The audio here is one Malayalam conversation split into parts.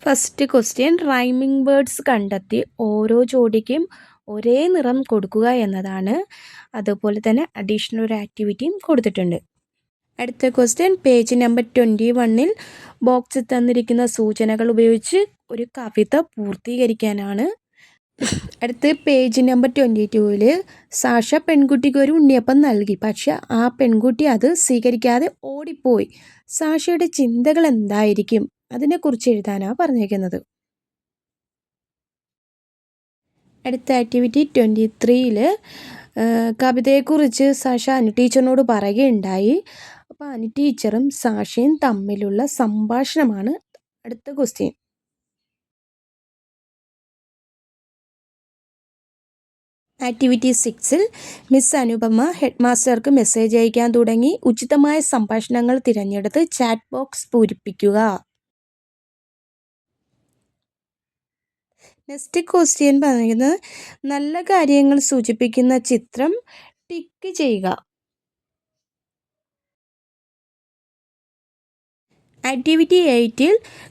ഫസ്റ്റ് ക്വസ്റ്റ്യൻ റൈമിംഗ് വേർഡ്സ് കണ്ടെത്തി ഓരോ ജോഡിക്കും ഒരേ നിറം കൊടുക്കുക എന്നതാണ്. അതുപോലെ തന്നെ അഡീഷണൽ ഒരു ആക്ടിവിറ്റിയും കൊടുത്തിട്ടുണ്ട്. അടുത്ത ക്വസ്റ്റ്യൻ പേജ് നമ്പർ 21 ബോക്സിൽ തന്നിരിക്കുന്ന സൂചനകൾ ഉപയോഗിച്ച് ഒരു കവിത പൂർത്തീകരിക്കാനാണ്. അടുത്ത് പേജ് നമ്പർ 22 സാഷ പെൺകുട്ടിക്ക് ഒരു ഉണ്ണിയപ്പം നൽകി, പക്ഷെ ആ പെൺകുട്ടി അത് സ്വീകരിക്കാതെ ഓടിപ്പോയി. സാഷയുടെ ചിന്തകൾ എന്തായിരിക്കും? അതിനെക്കുറിച്ച് എഴുതാനാണ് പറഞ്ഞിരിക്കുന്നത്. അടുത്ത ആക്ടിവിറ്റി 23 കവിതയെക്കുറിച്ച് സാഷ അനു ടീച്ചറിനോട് പറയുകയുണ്ടായി. അപ്പോൾ അനു ടീച്ചറും സാഷയും തമ്മിലുള്ള സംഭാഷണമാണ് അടുത്ത question. Activity 6 miss Anupama head മാസ്റ്റർക്ക് മെസ്സേജ് അയക്കാൻ തുടങ്ങി. ഉചിതമായ സംഭാഷണങ്ങൾ തിരഞ്ഞെടുത്ത് ചാറ്റ് ബോക്സ് പൂരിപ്പിക്കുക. നെക്സ്റ്റ് ക്വസ്റ്റ്യൻ പറയുന്നത് നല്ല കാര്യങ്ങൾ സൂചിപ്പിക്കുന്ന ചിത്രം ടിക്ക് ചെയ്യുക. ആക്ടിവിറ്റി 8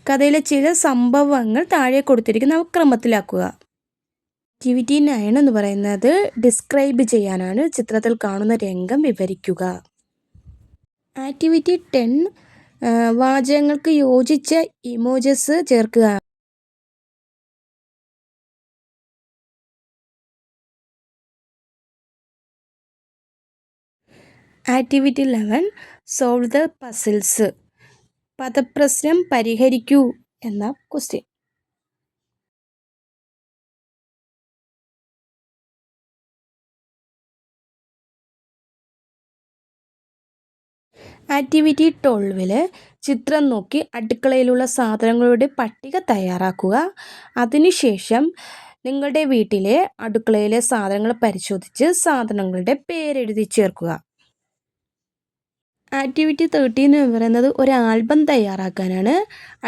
കഥയിലെ ചില സംഭവങ്ങൾ താഴെ കൊടുത്തിരിക്കുന്ന ക്രമത്തിലാക്കുക. ആക്ടിവിറ്റി 9 എന്ന് പറയുന്നത് ഡിസ്ക്രൈബ് ചെയ്യാനാണ്. ചിത്രത്തിൽ കാണുന്ന രംഗം വിവരിക്കുക. ആക്ടിവിറ്റി 10 വാചകങ്ങൾക്ക് യോജിച്ച ഇമോജസ് ചേർക്കുക. Activity 11 solve the puzzles. പദപ്രശ്നം പരിഹരിക്കൂ എന്ന ക്വസ്റ്റ്യൻ. ആക്ടിവിറ്റി 12 ചിത്രം നോക്കി അടുക്കളയിലുള്ള സാധനങ്ങളുടെ പട്ടിക തയ്യാറാക്കുക. അതിനുശേഷം നിങ്ങളുടെ വീട്ടിലെ അടുക്കളയിലെ സാധനങ്ങൾ പരിശോധിച്ച് സാധനങ്ങളുടെ പേരെഴുതി ചേർക്കുക. ആക്ടിവിറ്റി 13 എന്ന് പറയുന്നത് ഒരു ആൽബം തയ്യാറാക്കാനാണ്.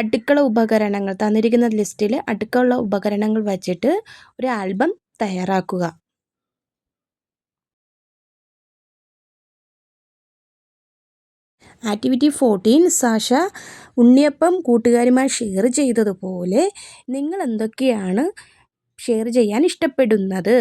അടുക്കള ഉപകരണങ്ങൾ തന്നിരിക്കുന്ന ലിസ്റ്റിൽ അടുക്കള ഉപകരണങ്ങൾ വച്ചിട്ട് ഒരു ആൽബം തയ്യാറാക്കുക. ആക്ടിവിറ്റി 14 സാഷ ഉണ്ണിയപ്പം കൂട്ടുകാരുമായി ഷെയർ ചെയ്തതുപോലെ നിങ്ങൾ എന്തൊക്കെയാണ് ഷെയർ ചെയ്യാൻ ഇഷ്ടപ്പെടുന്നത്?